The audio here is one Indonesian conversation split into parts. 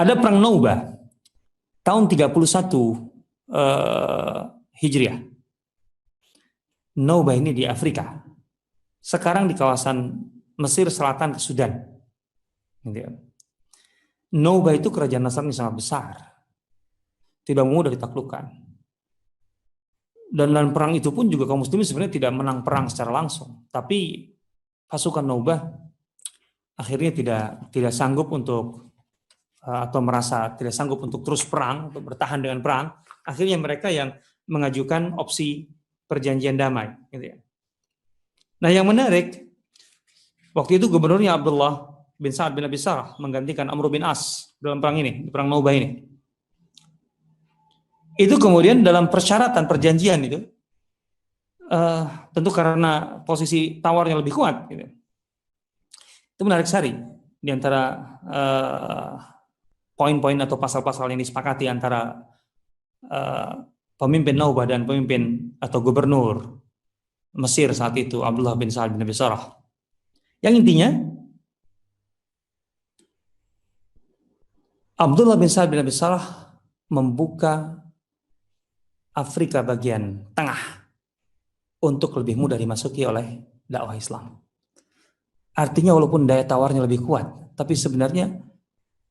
Ada perang Naubah tahun 31 Hijriah. Naubah ini di Afrika. Sekarang di kawasan Mesir Selatan ke Sudan. Naubah itu kerajaan Nasrani sangat besar. Tidak mudah ditaklukkan. Dan dalam perang itu pun juga kaum muslimin sebenarnya tidak menang perang secara langsung. Tapi pasukan Naubah akhirnya tidak sanggup untuk atau merasa tidak sanggup untuk terus perang, untuk bertahan dengan perang. Akhirnya mereka yang mengajukan opsi perjanjian damai. Gitu ya. Nah yang menarik, waktu itu gubernurnya Abdullah bin Sa'ad bin Abi Sarh menggantikan Amr bin As dalam perang ini, di perang Naubah ini. Itu kemudian dalam persyaratan perjanjian itu, tentu karena posisi tawarnya lebih kuat, gitu. Itu menarik sekali di antara poin-poin atau pasal-pasal yang disepakati antara pemimpin Naubah dan pemimpin atau gubernur Mesir saat itu Abdullah bin Sa'ad bin Abi Sarh. Yang intinya Abdullah bin Sa'ad bin Abi Sarh membuka Afrika bagian tengah untuk lebih mudah dimasuki oleh dakwah Islam. Artinya walaupun daya tawarnya lebih kuat, tapi sebenarnya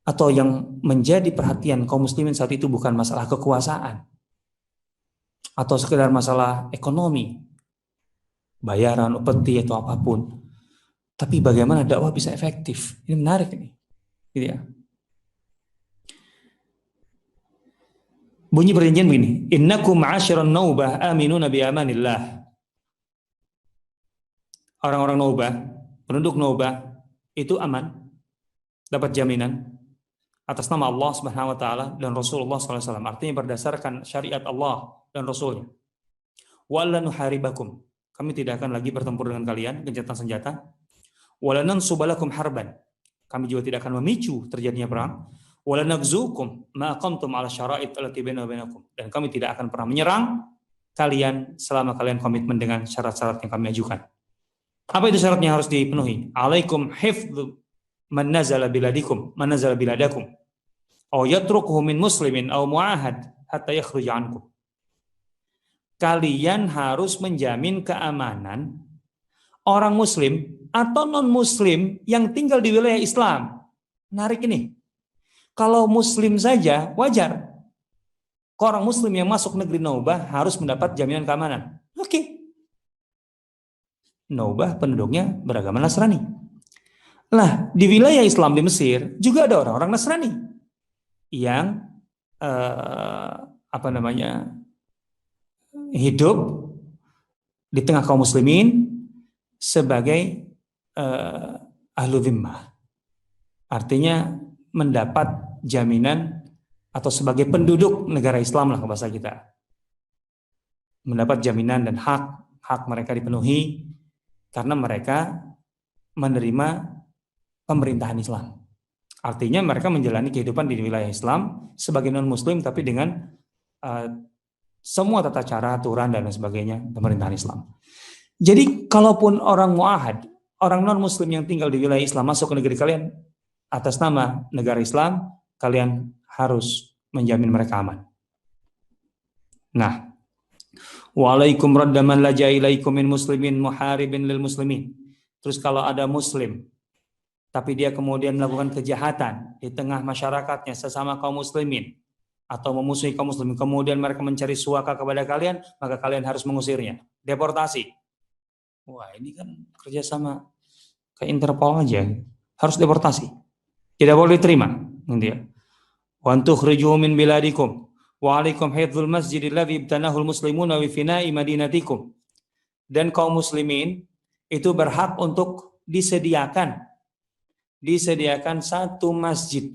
atau yang menjadi perhatian kaum muslimin saat itu bukan masalah kekuasaan atau sekedar masalah ekonomi, bayaran, upeti atau apapun, tapi bagaimana dakwah bisa efektif. Ini menarik ini, gitu ya. Bunyi perjanjian begini, innakum ma'asyiran Naubah aminuna bi amanillah. Orang-orang Naubah, penduduk Naubah itu aman, dapat jaminan atas nama Allah Subhanahu wa taala dan Rasulullah SAW. Artinya berdasarkan syariat Allah dan Rasulnya. Wala nuharibakum. Kami tidak akan lagi bertempur dengan kalian gencatan senjata. Wala nansubalakum harban. Kami juga tidak akan memicu terjadinya perang. Wala nagzukum ma aqamtum ala syara'it allati baina bainakum. Dan kami tidak akan pernah menyerang kalian selama kalian komitmen dengan syarat-syarat yang kami ajukan. Apa itu syaratnya harus dipenuhi? Alaikum hifdzu man nazala biladikum, man nazala biladakum. Aw yatrukuhu min muslimin aw mu'ahad hatta yakhruj ankum. Kalian harus menjamin keamanan orang muslim atau non muslim yang tinggal di wilayah Islam. Menarik ini. Kalau muslim saja wajar. Orang muslim yang masuk negeri Naubah harus mendapat jaminan keamanan. Oke. Naubah penduduknya beragama Nasrani. Lah, di wilayah Islam di Mesir juga ada orang-orang Nasrani yang hidup di tengah kaum muslimin sebagai ahlu dhimmah. Artinya mendapat jaminan atau sebagai penduduk negara Islam lah bahasa kita. Mendapat jaminan dan hak mereka dipenuhi karena mereka menerima pemerintahan Islam. Artinya mereka menjalani kehidupan di wilayah Islam sebagai non-muslim tapi dengan semua tata cara, aturan dan sebagainya pemerintahan Islam. Jadi kalaupun orang mu'ahad, orang non-muslim yang tinggal di wilayah Islam masuk ke negeri kalian atas nama negara Islam, kalian harus menjamin mereka aman. Nah, wa'alaikum raddaman laja ilaikum min muslimin muharibin lil muslimin. Terus kalau ada muslim tapi dia kemudian melakukan kejahatan di tengah masyarakatnya sesama kaum muslimin atau memusuhi kaum muslimin, kemudian mereka mencari suaka kepada kalian, maka kalian harus mengusirnya, deportasi. Wah, ini kan kerjasama ke Interpol aja, harus deportasi, tidak boleh diterima. Wa antukhrijuhum min biladikum wa 'alaikum hifdzul masjidil ladzi ibtanahul muslimuna wa fina'i madinatikum. Dan kaum muslimin itu berhak untuk disediakan satu masjid.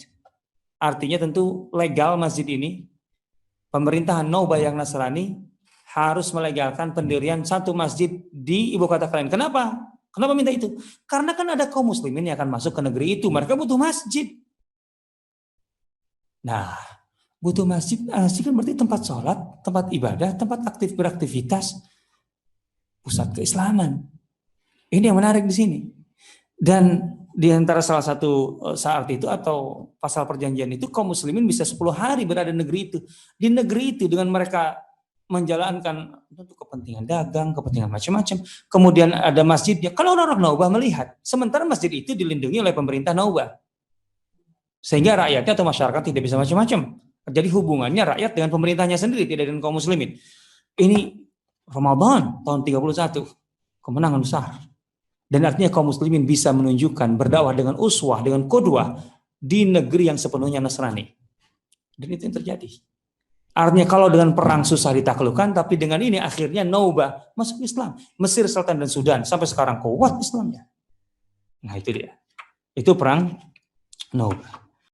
Artinya tentu legal masjid ini. Pemerintahan Naubah yang Nasrani harus melegalkan pendirian satu masjid di ibu kota kalian. Kenapa? Kenapa minta itu? Karena kan ada kaum muslimin yang akan masuk ke negeri itu. Mereka butuh masjid. Nah, butuh masjid. Masjid kan berarti tempat sholat, tempat ibadah, tempat beraktivitas, pusat keislaman. Ini yang menarik di sini. Dan di antara salah satu saat itu atau pasal perjanjian itu kaum muslimin bisa 10 hari berada di negeri itu. Di negeri itu dengan mereka menjalankan untuk kepentingan dagang, kepentingan macam-macam. Kemudian ada masjidnya. Kalau orang-orang Naubah melihat, sementara masjid itu dilindungi oleh pemerintah Naubah. Sehingga rakyatnya atau masyarakat tidak bisa macam-macam. Jadi hubungannya rakyat dengan pemerintahnya sendiri, tidak dengan kaum muslimin. Ini Ramadan tahun 31, kemenangan besar. Dan artinya kaum muslimin bisa menunjukkan berdakwah dengan uswah, dengan qudwah di negeri yang sepenuhnya Nasrani. Dan itu yang terjadi. Artinya kalau dengan perang susah ditaklukkan, tapi dengan ini akhirnya Naubah masuk Islam. Mesir Selatan dan Sudan sampai sekarang kuat Islamnya. Nah itu dia. Itu perang Naubah.